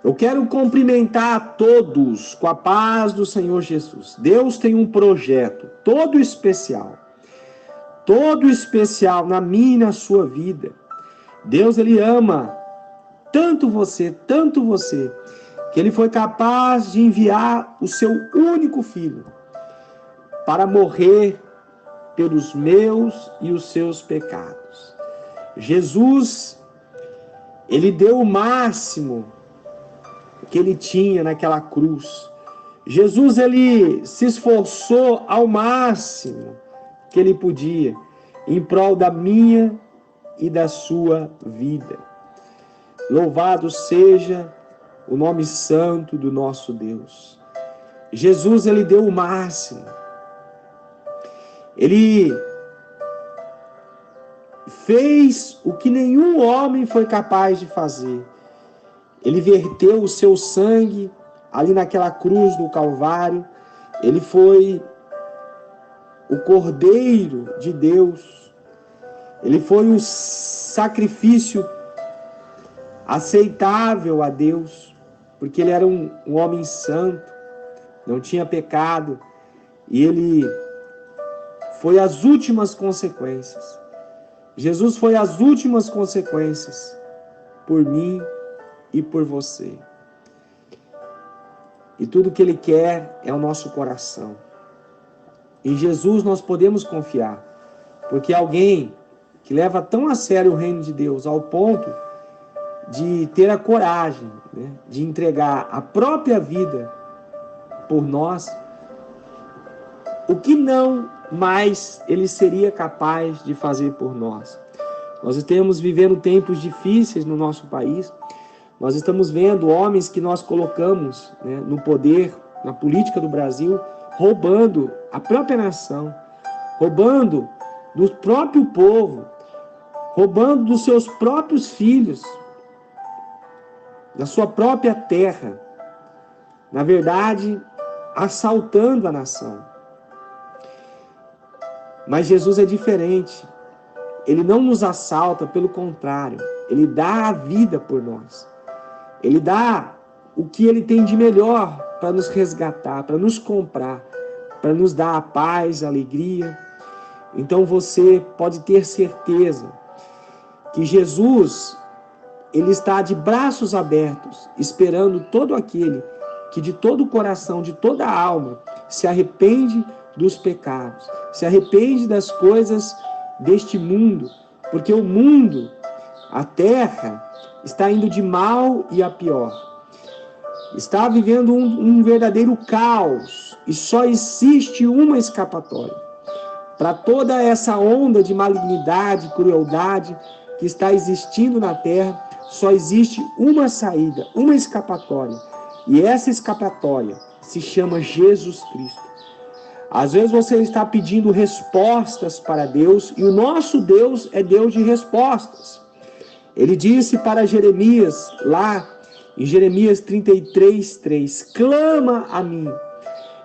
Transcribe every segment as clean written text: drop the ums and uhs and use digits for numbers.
Eu quero cumprimentar a todos com a paz do Senhor Jesus. Deus tem um projeto todo especial na minha e na sua vida. Deus, Ele ama tanto você, que Ele foi capaz de enviar o seu único filho para morrer pelos meus e os seus pecados. Jesus, Ele deu o máximo que Ele tinha naquela cruz. Jesus, Ele se esforçou ao máximo que Ele podia em prol da minha e da sua vida. Louvado seja o nome santo do nosso Deus. Jesus, Ele deu o máximo. Ele fez o que nenhum homem foi capaz de fazer. Ele verteu o seu sangue ali naquela cruz do Calvário. Ele foi o Cordeiro de Deus. Ele foi o sacrifício aceitável a Deus, porque ele era um homem santo, não tinha pecado, e ele foi as últimas consequências. Jesus foi as últimas consequências por mim e por você. E tudo que Ele quer é o nosso coração. Em Jesus nós podemos confiar, porque alguém que leva tão a sério o reino de Deus ao ponto de ter a coragem, né, de entregar a própria vida por nós, o que não mais Ele seria capaz de fazer por nós? Nós estamos vivendo tempos difíceis no nosso país. Nós estamos vendo homens que nós colocamos, né, no poder, na política do Brasil, roubando a própria nação, roubando do próprio povo, roubando dos seus próprios filhos, da sua própria terra. Na verdade, assaltando a nação. Mas Jesus é diferente. Ele não nos assalta, pelo contrário, Ele dá a vida por nós. Ele dá o que Ele tem de melhor para nos resgatar, para nos comprar, para nos dar a paz, a alegria. Então você pode ter certeza que Jesus, Ele está de braços abertos, esperando todo aquele que de todo o coração, de toda a alma, se arrepende dos pecados, se arrepende das coisas deste mundo, porque o mundo, a terra, está indo de mal e a pior. Está vivendo um verdadeiro caos e só existe uma escapatória. Para toda essa onda de malignidade, crueldade que está existindo na terra, só existe uma saída, uma escapatória. E essa escapatória se chama Jesus Cristo. Às vezes você está pedindo respostas para Deus, e o nosso Deus é Deus de respostas. Ele disse para Jeremias, lá em Jeremias 33:3, clama a mim,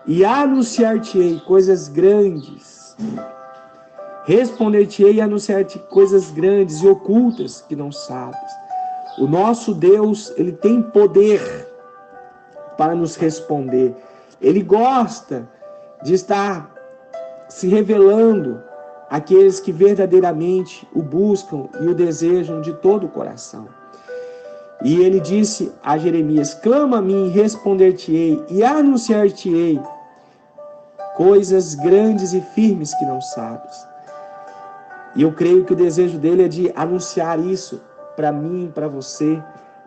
e anunciar-te-ei coisas grandes. Responder-te-ei e anunciar-te coisas grandes e ocultas que não sabes. O nosso Deus, Ele tem poder para nos responder. Ele gosta de estar se revelando àqueles que verdadeiramente o buscam e o desejam de todo o coração. E ele disse a Jeremias, clama a mim, responder-te-ei e anunciar-te-ei coisas grandes e firmes que não sabes. E eu creio que o desejo dele é de anunciar isso para mim, para você,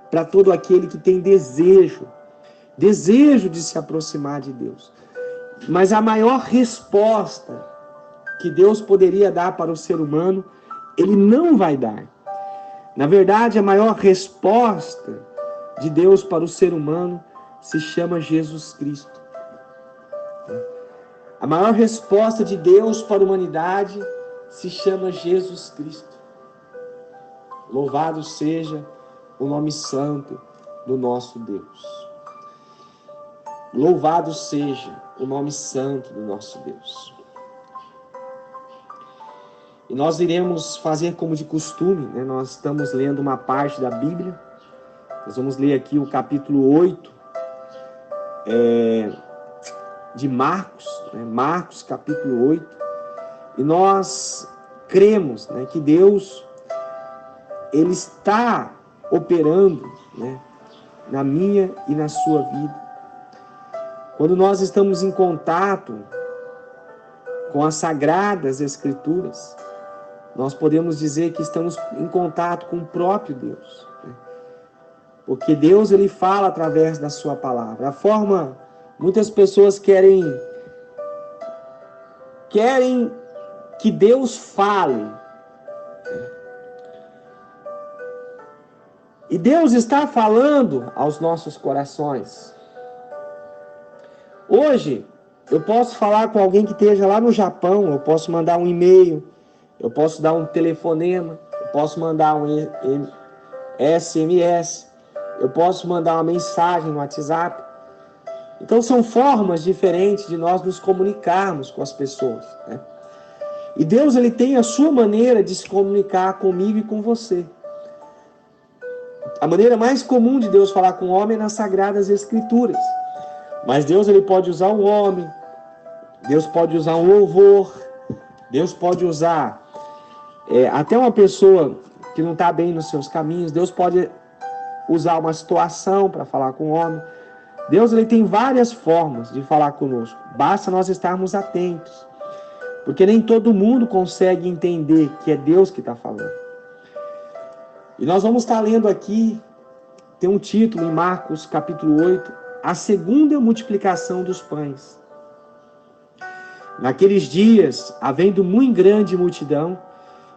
para todo aquele que tem desejo de se aproximar de Deus. Mas a maior resposta que Deus poderia dar para o ser humano, Ele não vai dar. Na verdade, a maior resposta de Deus para o ser humano se chama Jesus Cristo. A maior resposta de Deus para a humanidade se chama Jesus Cristo. Louvado seja o nome santo do nosso Deus. Louvado seja o nome santo do nosso Deus. E nós iremos fazer como de costume, né? Nós estamos lendo uma parte da Bíblia Nós vamos ler aqui o capítulo 8 de Marcos, né? Marcos capítulo 8, e nós cremos, né, que Deus, Ele está operando, né, na minha e na sua vida. Quando nós estamos em contato com as Sagradas Escrituras, nós podemos dizer que estamos em contato com o próprio Deus, né? Porque Deus, Ele fala através da sua palavra. A forma, muitas pessoas querem que Deus fale. E Deus está falando aos nossos corações. Hoje, eu posso falar com alguém que esteja lá no Japão, eu posso mandar um e-mail, eu posso dar um telefonema, eu posso mandar um SMS, eu posso mandar uma mensagem no WhatsApp. Então são formas diferentes de nós nos comunicarmos com as pessoas, né? E Deus, Ele tem a sua maneira de se comunicar comigo e com você. A maneira mais comum de Deus falar com o homem é nas Sagradas Escrituras. Mas Deus, Ele pode usar um homem, Deus pode usar um louvor, Deus pode usar até uma pessoa que não está bem nos seus caminhos, Deus pode usar uma situação para falar com o homem. Deus, Ele tem várias formas de falar conosco. Basta nós estarmos atentos. Porque nem todo mundo consegue entender que é Deus que está falando. E nós vamos estar lendo aqui, tem um título em Marcos capítulo 8, a segunda multiplicação dos pães. Naqueles dias, havendo muito grande multidão,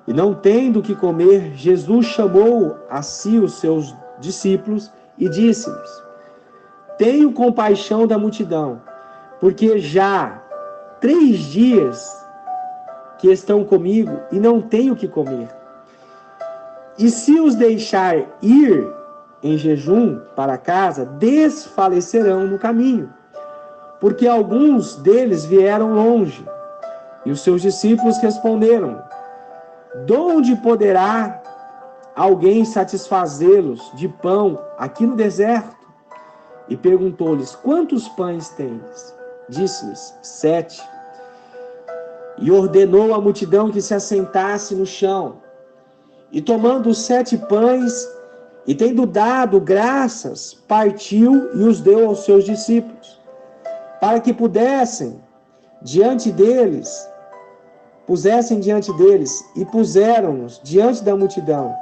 e não tendo o que comer, Jesus chamou a si os seus discípulos e disse-lhes: tenho compaixão da multidão, porque já 3 dias que estão comigo e não tenho o que comer. E se os deixar ir em jejum para casa, desfalecerão no caminho, porque alguns deles vieram longe. E os seus discípulos responderam: de onde poderá alguém satisfazê-los de pão aqui no deserto? E perguntou-lhes: quantos pães tens? Disse-lhes: 7. E ordenou à multidão que se assentasse no chão. E tomando os 7 pães, e tendo dado graças, partiu e os deu aos seus discípulos, para que pusessem diante deles, e puseram-nos diante da multidão.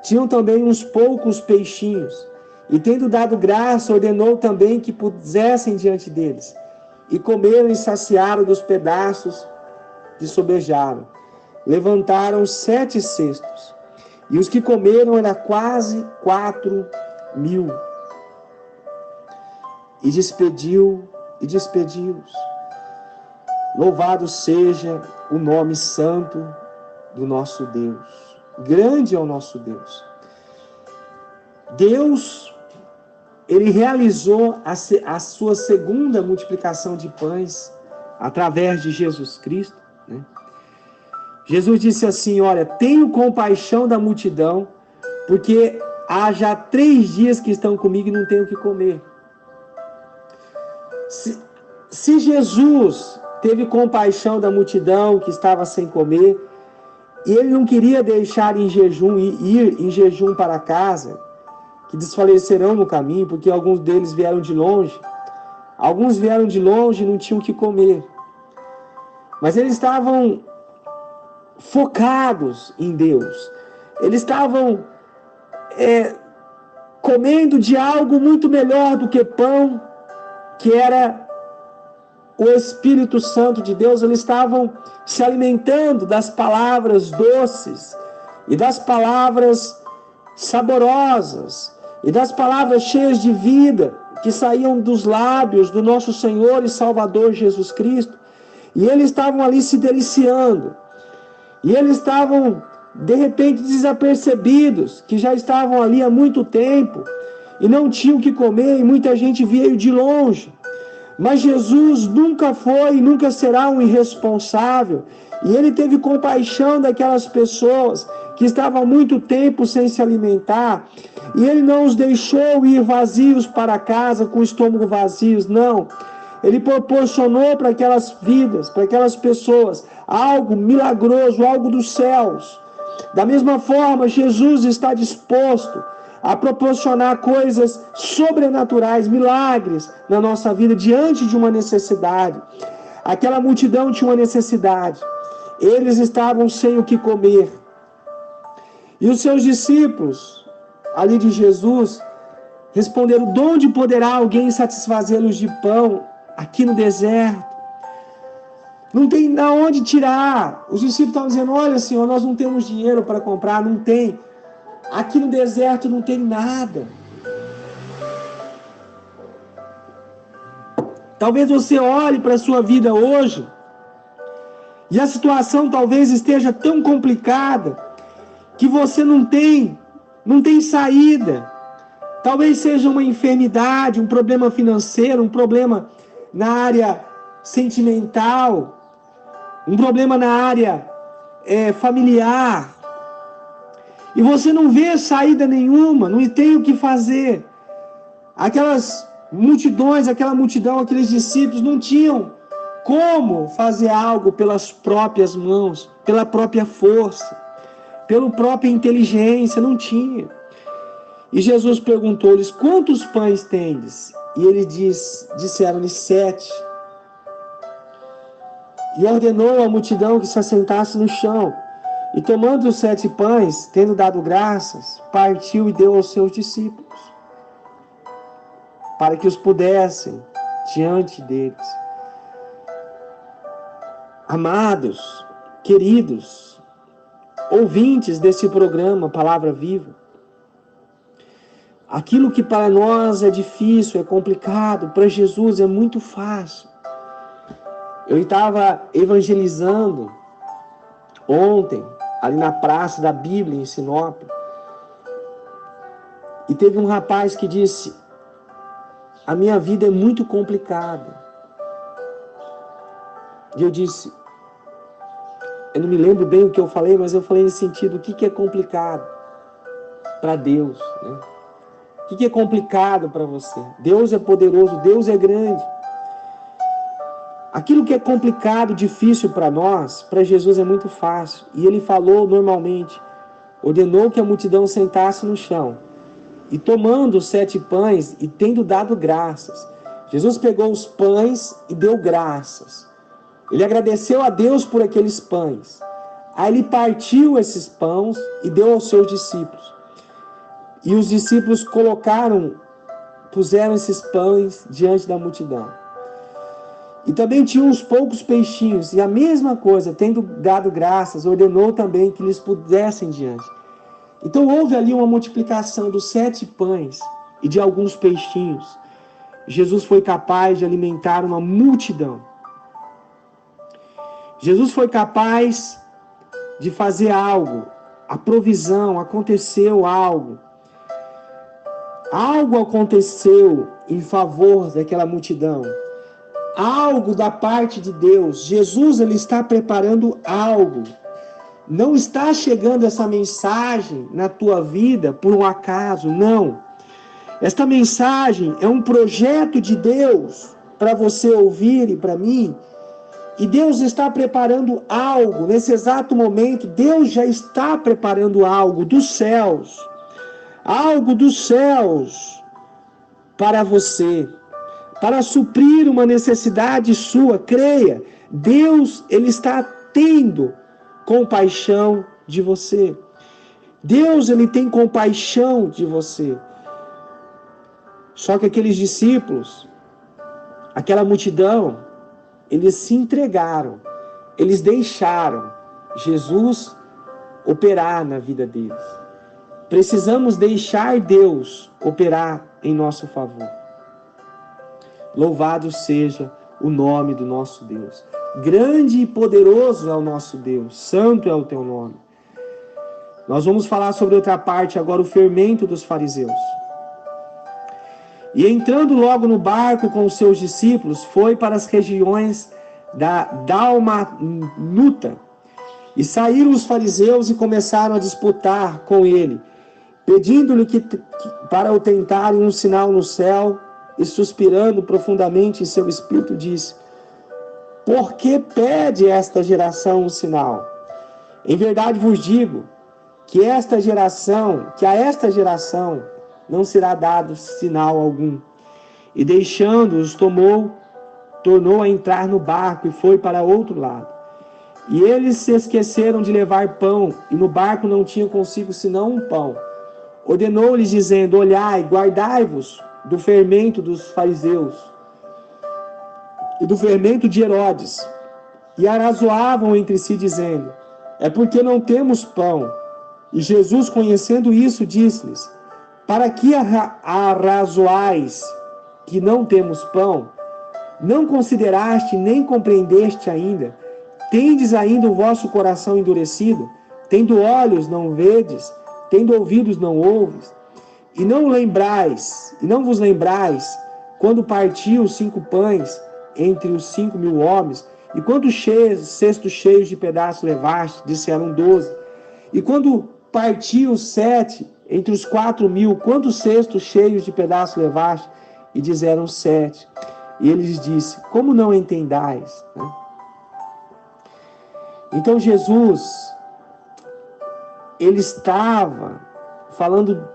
Tinham também uns poucos peixinhos, e tendo dado graça, ordenou também que pusessem diante deles. E comeram e saciaram dos pedaços que sobejaram. Levantaram 7 cestos, e os que comeram eram quase 4.000. E despediu-os. Louvado seja o nome santo do nosso Deus. Grande é o nosso Deus. Deus, Ele realizou a sua segunda multiplicação de pães através de Jesus Cristo, né? Jesus disse assim: olha, tenho compaixão da multidão, porque há já 3 dias que estão comigo e não tenho o que comer. Se Jesus teve compaixão da multidão que estava sem comer, e Ele não queria deixar ir em jejum para casa, que desfalecerão no caminho, porque alguns deles vieram de longe. Alguns vieram de longe e não tinham o que comer. Mas eles estavam focados em Deus. Eles estavam comendo de algo muito melhor do que pão, que era o Espírito Santo de Deus. Eles estavam se alimentando das palavras doces e das palavras saborosas e das palavras cheias de vida que saíam dos lábios do nosso Senhor e Salvador Jesus Cristo. E eles estavam ali se deliciando. E eles estavam, de repente, desapercebidos, que já estavam ali há muito tempo e não tinham o que comer, e muita gente veio de longe. Mas Jesus nunca foi e nunca será um irresponsável. E Ele teve compaixão daquelas pessoas. que estavam há muito tempo sem se alimentar, e ele não os deixou ir vazios para casa, com o estômago vazios, não. Ele proporcionou para aquelas vidas, para aquelas pessoas, algo milagroso, algo dos céus. Da mesma forma, Jesus está disposto a proporcionar coisas sobrenaturais, milagres na nossa vida, diante de uma necessidade. Aquela multidão tinha uma necessidade. Eles estavam sem o que comer. E os seus discípulos, ali de Jesus, responderam: de onde poderá alguém satisfazê-los de pão aqui no deserto? Não tem de onde tirar. Os discípulos estavam dizendo: olha, Senhor, nós não temos dinheiro para comprar. Não tem. Aqui no deserto não tem nada. Talvez você olhe para a sua vida hoje e a situação talvez esteja tão complicada que você não tem saída. Talvez seja uma enfermidade, um problema financeiro, um problema na área sentimental, um problema na área familiar. E você não vê saída nenhuma, não tem o que fazer. Aquelas multidões, aquela multidão, aqueles discípulos não tinham como fazer algo pelas próprias mãos, pela própria força, pela própria inteligência, não tinha. E Jesus perguntou-lhes: quantos pães tendes? E eles disseram-lhe 7. E ordenou à multidão que se assentasse no chão. E tomando os 7 pães, tendo dado graças, partiu e deu aos seus discípulos, para que os pudessem diante deles. Amados, queridos, ouvintes desse programa Palavra Viva, aquilo que para nós é difícil, é complicado, para Jesus é muito fácil. Eu estava evangelizando ontem, ali na Praça da Bíblia, em Sinop, e teve um rapaz que disse: a minha vida é muito complicada. E eu disse, eu não me lembro bem o que eu falei, mas eu falei nesse sentido: o que é complicado para Deus, né? O que é complicado para você? Deus é poderoso, Deus é grande. Aquilo que é complicado, difícil para nós, para Jesus é muito fácil. E ele falou normalmente, ordenou que a multidão sentasse no chão. E tomando os 7 pães e tendo dado graças, Jesus pegou os pães e deu graças. Ele agradeceu a Deus por aqueles pães. Aí ele partiu esses pães e deu aos seus discípulos. E os discípulos puseram esses pães diante da multidão. E também tinha uns poucos peixinhos, e a mesma coisa, tendo dado graças, ordenou também que lhes pudessem diante. Então houve ali uma multiplicação dos 7 pães e de alguns peixinhos. Jesus foi capaz de alimentar uma multidão. Jesus foi capaz de fazer algo, a provisão, aconteceu algo. Algo aconteceu em favor daquela multidão. Algo da parte de Deus. Jesus, ele está preparando algo. Não está chegando essa mensagem na tua vida por um acaso, não. Esta mensagem é um projeto de Deus para você ouvir e para mim. E Deus está preparando algo. Nesse exato momento, Deus já está preparando algo dos céus. Algo dos céus para você. Para suprir uma necessidade sua, creia, Deus, ele está tendo compaixão de você. Deus, ele tem compaixão de você. Só que aqueles discípulos, aquela multidão, eles se entregaram, eles deixaram Jesus operar na vida deles. Precisamos deixar Deus operar em nosso favor. Louvado seja o nome do nosso Deus. Grande e poderoso é o nosso Deus. Santo é o teu nome. Nós vamos falar sobre outra parte agora, o fermento dos fariseus. E entrando logo no barco com os seus discípulos, foi para as regiões da Dalmanuta E saíram os fariseus e começaram a disputar com ele, pedindo-lhe para o tentarem um sinal no céu, e suspirando profundamente em seu espírito, disse: por que pede esta geração um sinal? Em verdade vos digo que a esta geração não será dado sinal algum. E deixando-os, tornou a entrar no barco e foi para outro lado. E eles se esqueceram de levar pão, e no barco não tinham consigo senão um pão. Ordenou-lhes, dizendo: olhai, guardai-vos do fermento dos fariseus e do fermento de Herodes. E arrazoavam entre si, dizendo: é porque não temos pão. E Jesus, conhecendo isso, disse-lhes: para que arrazoais que não temos pão? Não consideraste nem compreendeste ainda? Tendes ainda o vosso coração endurecido? Tendo olhos, não vedes? Tendo ouvidos, não ouves? E não vos lembrais, quando partiu os 5 pães entre os 5.000 homens, e quantos cestos cheios de pedaços levaste? Disseram 12. E quando partiu os 7 entre os 4.000, quantos cestos cheios de pedaços levaste? E disseram 7. E ele lhes disse: como não entendais? Então Jesus, ele estava falando,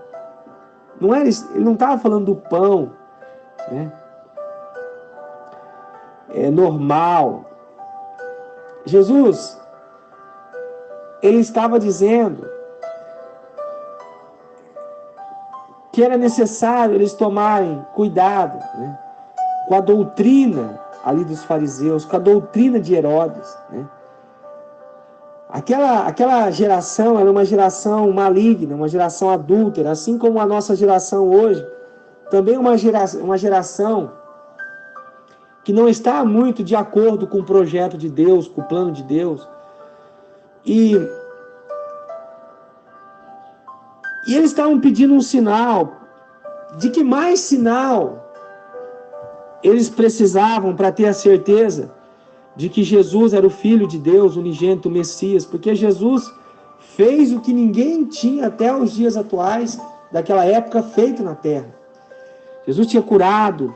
ele não estava falando do pão, né? É normal. Jesus, ele estava dizendo que era necessário eles tomarem cuidado, né, com a doutrina ali dos fariseus, com a doutrina de Herodes, né? Aquela geração era uma geração maligna, uma geração adúltera, assim como a nossa geração hoje, também uma geração que não está muito de acordo com o projeto de Deus, com o plano de Deus. E eles estavam pedindo um sinal. De que mais sinal eles precisavam para ter a certeza de que Jesus era o Filho de Deus, o unigênito, o Messias? Porque Jesus fez o que ninguém tinha até os dias atuais, daquela época, feito na terra. Jesus tinha curado,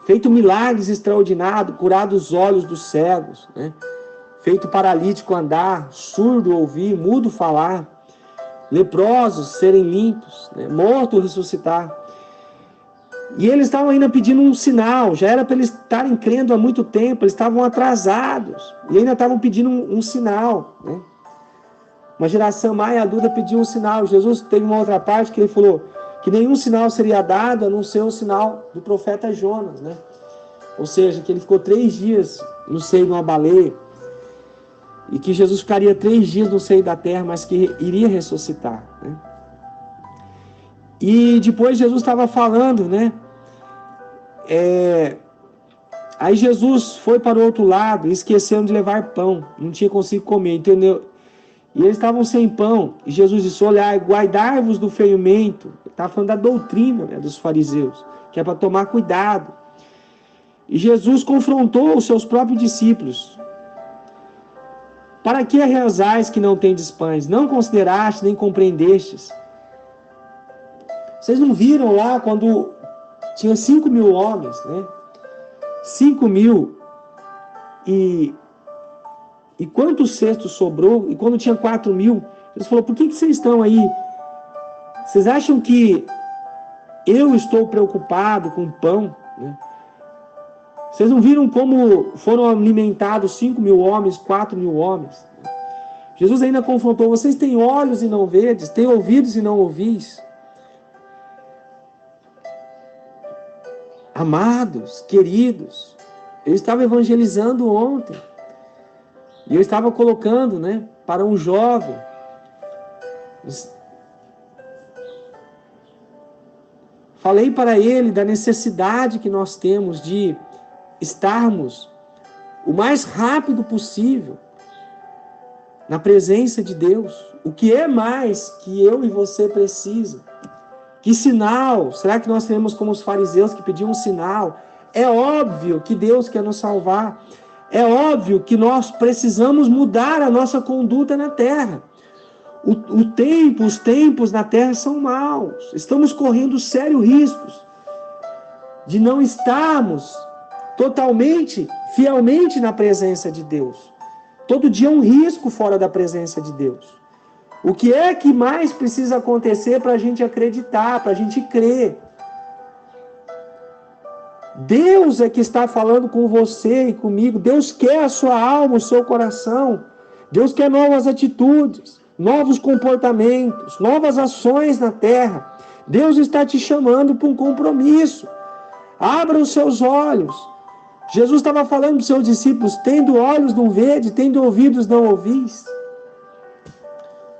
feito milagres extraordinários, curado os olhos dos cegos, né? Feito paralítico andar, surdo ouvir, mudo falar, leprosos serem limpos, né? Morto ressuscitar. E eles estavam ainda pedindo um sinal. Já era para eles estarem crendo há muito tempo. Eles estavam atrasados e ainda estavam pedindo um sinal, né? Uma geração mais adulta pediu um sinal. Jesus teve uma outra parte que ele falou que nenhum sinal seria dado a não ser o sinal do profeta Jonas, né? Ou seja, que ele ficou 3 dias no seio de uma baleia e que Jesus ficaria 3 dias no seio da terra, mas que iria ressuscitar, né? E depois Jesus estava falando, né? Aí Jesus foi para o outro lado e esqueceram de levar pão, não tinha conseguido comer, entendeu? E eles estavam sem pão, e Jesus disse: olhai, guardai-vos do fermento. Ele estava falando da doutrina, né, dos fariseus, que é para tomar cuidado. E Jesus confrontou os seus próprios discípulos: para que arrasais que não tendes pães? Não considerastes nem compreendestes? Vocês não viram lá quando tinha 5.000 homens, né? 5.000 e quantos cestos sobrou? E quando tinha 4.000, Jesus falou: por que vocês estão aí? Vocês acham que eu estou preocupado com pão, né? Vocês não viram como foram alimentados 5.000 homens, 4.000 homens? Jesus ainda confrontou: vocês têm olhos e não vedes, têm ouvidos e não ouvis? Amados, queridos, eu estava evangelizando ontem. E eu estava colocando, né, para um jovem. Falei para ele da necessidade que nós temos de estarmos o mais rápido possível na presença de Deus. O que é mais que eu e você precisam? Que sinal? Será que nós teremos como os fariseus que pediam um sinal? É óbvio que Deus quer nos salvar, É óbvio que nós precisamos mudar a nossa conduta na terra. Os tempos na terra são maus. Estamos correndo sérios riscos de não estarmos totalmente, fielmente na presença de Deus. Todo dia é um risco fora da presença de Deus. O que é que mais precisa acontecer para a gente acreditar, para a gente crer? Deus é que está falando com você e comigo. Deus quer a sua alma, o seu coração. Deus quer novas atitudes, novos comportamentos, novas ações na terra. Deus está te chamando para um compromisso. Abra os seus olhos. Jesus estava falando para os seus discípulos: tendo olhos não vede, tendo ouvidos não ouvis.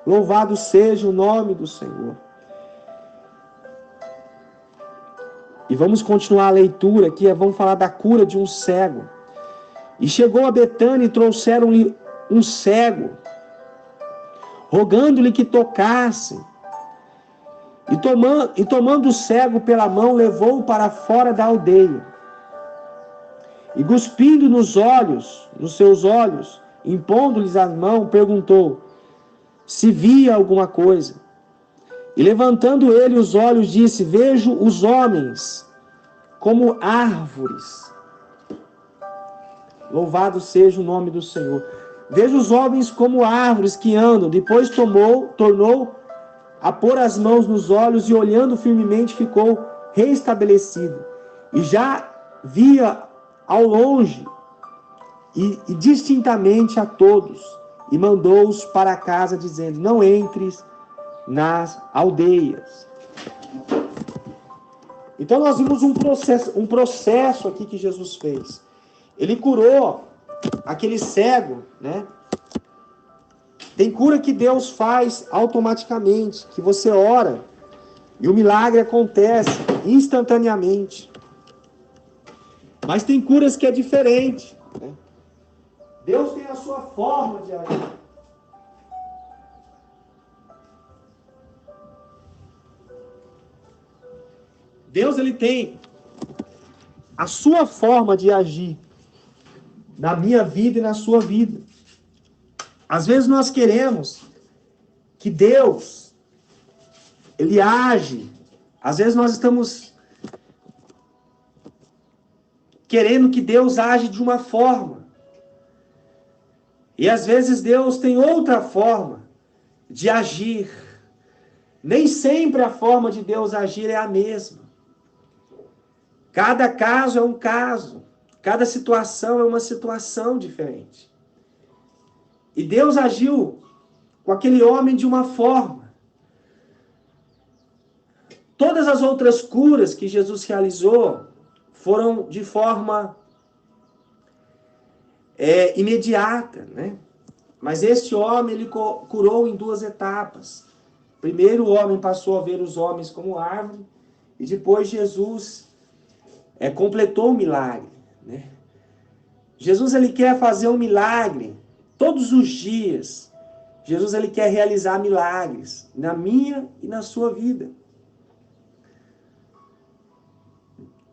Louvado seja o nome do Senhor. E vamos continuar a leitura aqui, vamos falar da cura de um cego. E chegou a Betânia e trouxeram-lhe um cego, rogando-lhe que tocasse. E tomando o cego pela mão, levou-o para fora da aldeia. E cuspindo nos seus olhos, impondo-lhes as mãos, perguntou se via alguma coisa. E levantando ele os olhos, disse: vejo os homens como árvores. Louvado seja o nome do Senhor. Vejo os homens como árvores que andam. Depois tornou a pôr as mãos nos olhos e, olhando firmemente, ficou reestabelecido. E já via ao longe e distintamente a todos. E mandou-os para casa, dizendo: não entres nas aldeias. Então nós vimos um processo aqui que Jesus fez. Ele curou aquele cego, né? Tem cura que Deus faz automaticamente, que você ora e o milagre acontece instantaneamente. Mas tem curas que é diferente, né? Deus tem a sua forma de agir. Deus, ele tem a sua forma de agir na minha vida e na sua vida. Às vezes nós queremos que Deus, ele age. Às vezes nós estamos querendo que Deus age de uma forma. E às vezes Deus tem outra forma de agir. Nem sempre a forma de Deus agir é a mesma. Cada caso é um caso. Cada situação é uma situação diferente. E Deus agiu com aquele homem de uma forma. Todas as outras curas que Jesus realizou foram de forma imediata, né? Mas este homem, ele curou em duas etapas. Primeiro, o homem passou a ver os homens como árvore, e depois Jesus completou o milagre, né? Jesus, ele quer fazer um milagre todos os dias. Jesus, ele quer realizar milagres na minha e na sua vida.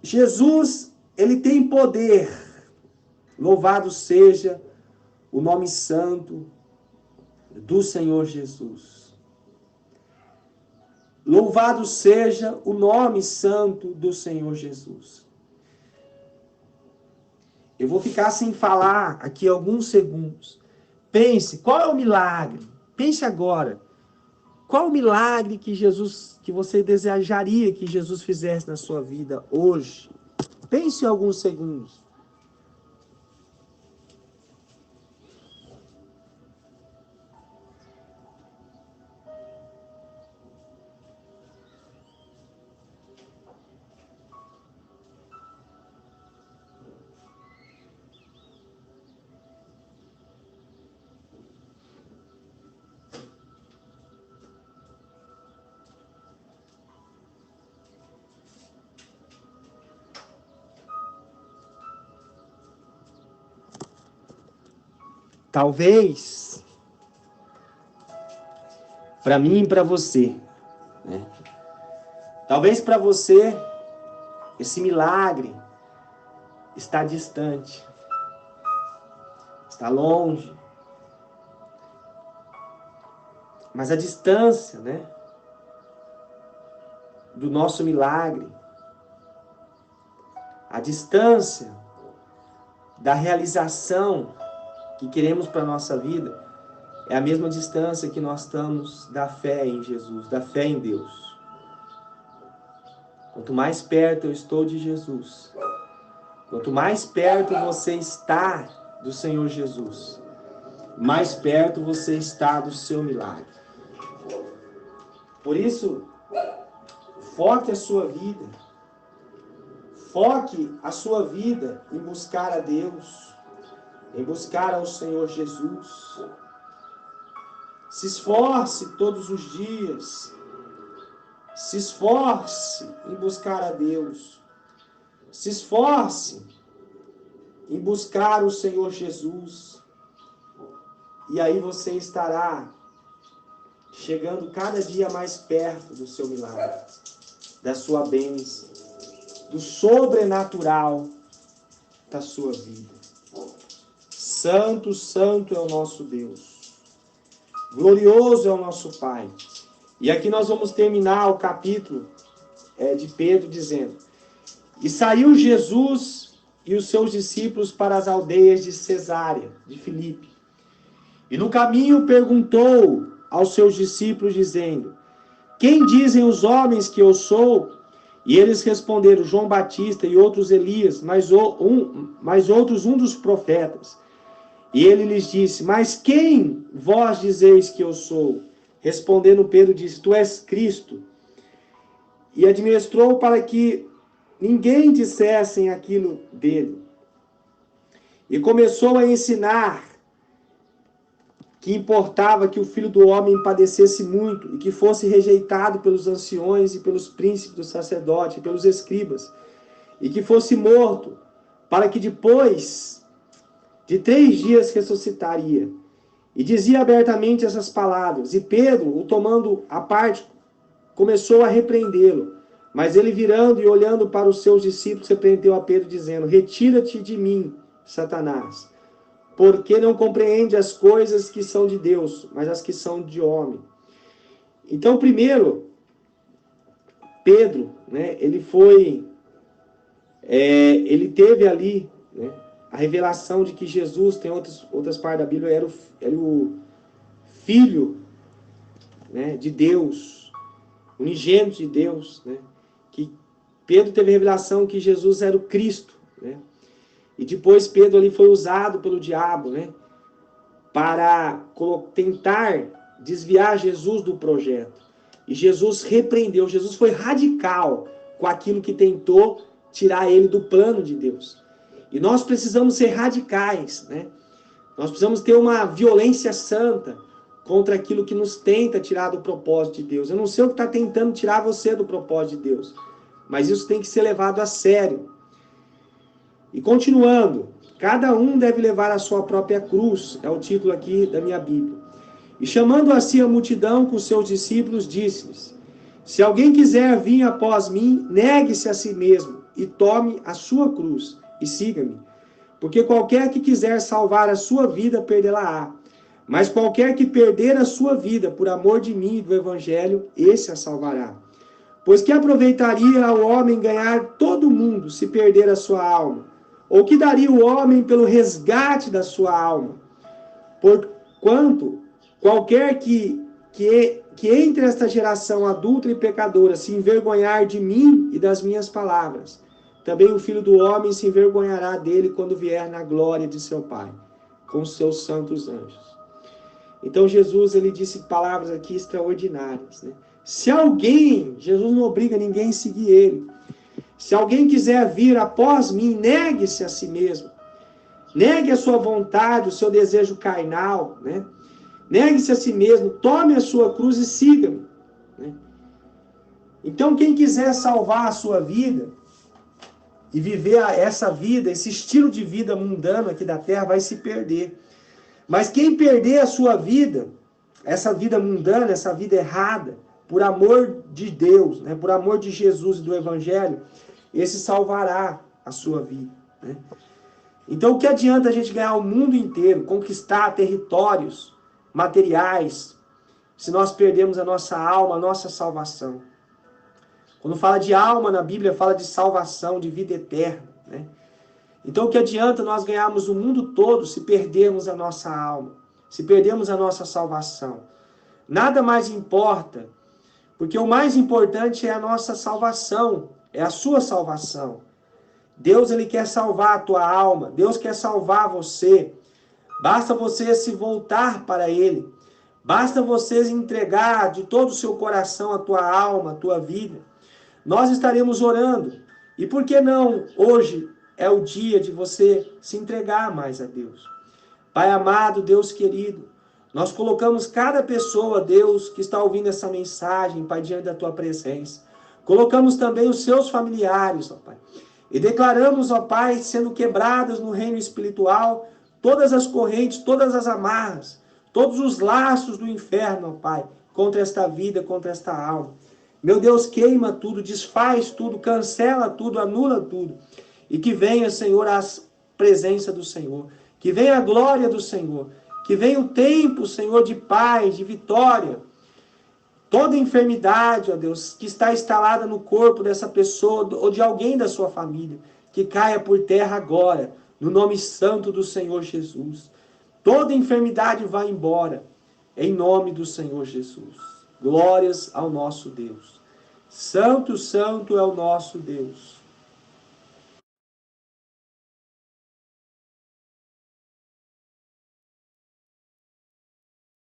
Jesus, ele tem poder. Louvado seja o nome santo do Senhor Jesus. Louvado seja o nome santo do Senhor Jesus. Eu vou ficar sem falar aqui alguns segundos. Pense, qual é o milagre? Pense agora. Qual o milagre que você desejaria que Jesus fizesse na sua vida hoje? Pense em alguns segundos. Talvez, para mim e para você, né? Talvez para você, esse milagre está distante. está longe. Mas a distância, né, do nosso milagre, a distância da realização que queremos para a nossa vida, é a mesma distância que nós estamos da fé em Jesus, da fé em Deus. Quanto mais perto eu estou de Jesus, quanto mais perto você está do Senhor Jesus, mais perto você está do seu milagre. Por isso, foque a sua vida. Foque a sua vida em buscar a Deus, em buscar ao Senhor Jesus. Se esforce todos os dias. Se esforce em buscar a Deus. Se esforce em buscar o Senhor Jesus. E aí você estará chegando cada dia mais perto do seu milagre, da sua bênção, do sobrenatural da sua vida. Santo, santo é o nosso Deus. Glorioso é o nosso Pai. E aqui nós vamos terminar o capítulo de Pedro dizendo: E saiu Jesus e os seus discípulos para as aldeias de Cesárea, de Filipe. E no caminho perguntou aos seus discípulos, dizendo: Quem dizem os homens que eu sou? E eles responderam: João Batista, e outros Elias, mas outros um dos profetas. E ele lhes disse: Mas quem vós dizeis que eu sou? Respondendo Pedro disse: Tu és Cristo. E administrou para que ninguém dissessem aquilo dele. E começou a ensinar que importava que o Filho do Homem padecesse muito e que fosse rejeitado pelos anciões e pelos príncipes do sacerdote e pelos escribas, e que fosse morto, para que depois de 3 dias ressuscitaria. E dizia abertamente essas palavras. E Pedro, o tomando à parte, começou a repreendê-lo. Mas ele, virando e olhando para os seus discípulos, repreendeu a Pedro, dizendo: Retira-te de mim, Satanás, porque não compreende as coisas que são de Deus, mas as que são de homem. Então, primeiro, Pedro, né, ele teve ali, né, a revelação de que Jesus, tem outras partes da Bíblia, era o Filho, né, de Deus, unigênito de Deus, né, que Pedro teve a revelação que Jesus era o Cristo, né. E depois Pedro ali foi usado pelo diabo, né, para tentar desviar Jesus do projeto. E Jesus repreendeu, Jesus foi radical com aquilo que tentou tirar ele do plano de Deus. E nós precisamos ser radicais, né? Nós precisamos ter uma violência santa contra aquilo que nos tenta tirar do propósito de Deus. Eu não sei o que está tentando tirar você do propósito de Deus, mas isso tem que ser levado a sério. E continuando, cada um deve levar a sua própria cruz, é o título aqui da minha Bíblia. E chamando assim a multidão com seus discípulos, disse-lhes: Se alguém quiser vir após mim, negue-se a si mesmo e tome a sua cruz e siga-me. Porque qualquer que quiser salvar a sua vida, perdê-la-á. Mas qualquer que perder a sua vida por amor de mim e do Evangelho, esse a salvará. Pois que aproveitaria ao homem ganhar todo o mundo se perder a sua alma? Ou que daria o homem pelo resgate da sua alma? Porquanto qualquer que entre esta geração adulta e pecadora se envergonhar de mim e das minhas palavras, também o Filho do Homem se envergonhará dele quando vier na glória de seu Pai, com seus santos anjos. Então Jesus, ele disse palavras aqui extraordinárias, né? Se alguém, Jesus não obriga ninguém a seguir ele, se alguém quiser vir após mim, negue-se a si mesmo, negue a sua vontade, o seu desejo carnal, né? Negue-se a si mesmo, tome a sua cruz e siga-me, né? Então quem quiser salvar a sua vida e viver essa vida, esse estilo de vida mundano aqui da terra, vai se perder. Mas quem perder a sua vida, essa vida mundana, essa vida errada, por amor de Deus, né, por amor de Jesus e do Evangelho, esse salvará a sua vida, né? Então, o que adianta a gente ganhar o mundo inteiro, conquistar territórios materiais, se nós perdemos a nossa alma, a nossa salvação? Quando fala de alma na Bíblia, fala de salvação, de vida eterna, né? Então, o que adianta nós ganharmos o mundo todo se perdermos a nossa alma, se perdermos a nossa salvação? Nada mais importa, porque o mais importante é a nossa salvação, é a sua salvação. Deus, ele quer salvar a tua alma, Deus quer salvar você. Basta você se voltar para Ele, basta você entregar de todo o seu coração a tua alma, a tua vida. Nós estaremos orando. E por que não hoje é o dia de você se entregar mais a Deus? Pai amado, Deus querido, nós colocamos cada pessoa, Deus, que está ouvindo essa mensagem, Pai, diante da tua presença. Colocamos também os seus familiares, ó Pai. E declaramos, ó Pai, sendo quebradas no reino espiritual, todas as correntes, todas as amarras, todos os laços do inferno, ó Pai, contra esta vida, contra esta alma. Meu Deus, queima tudo, desfaz tudo, cancela tudo, anula tudo. E que venha, Senhor, a presença do Senhor. Que venha a glória do Senhor. Que venha o tempo, Senhor, de paz, de vitória. Toda enfermidade, ó Deus, que está instalada no corpo dessa pessoa ou de alguém da sua família, que caia por terra agora, no nome santo do Senhor Jesus. Toda enfermidade vai embora, em nome do Senhor Jesus. Glórias ao nosso Deus. Santo, santo é o nosso Deus.